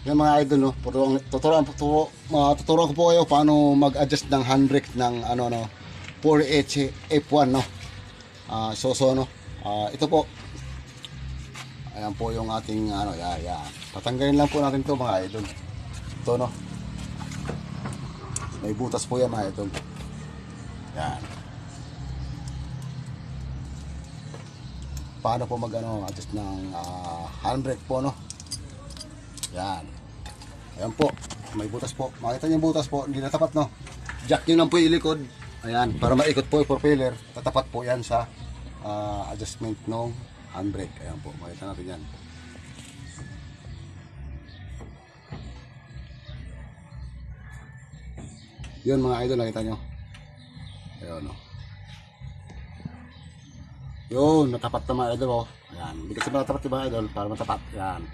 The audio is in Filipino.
Yan mga idol, no. Tuturuan ko po kayo paano mag-adjust ng handbrake ng 4H F1, no. No. Ito po. Ayan po yung ating yan. Tatanggalin lang po natin 'to mga idol. Ito, no. May butas po yan mga idol. Yan. Paano po adjust ng handbrake po, no. Yan. Ayan po. May butas po. Makita niyo yung butas po. Hindi na tapat, no. Jack nyo lang po yung likod. Ayan. Para maikot po yung propeller. Tatapat po yan sa adjustment ng handbrake. Ayan po. Makita natin yan. Yun mga idol. Nakita nyo. Ayan, no. Yun. Natapat na mga idol, oh. Ayan. Hindi kasi natapat yung mga idol. Para matapat. Ayan.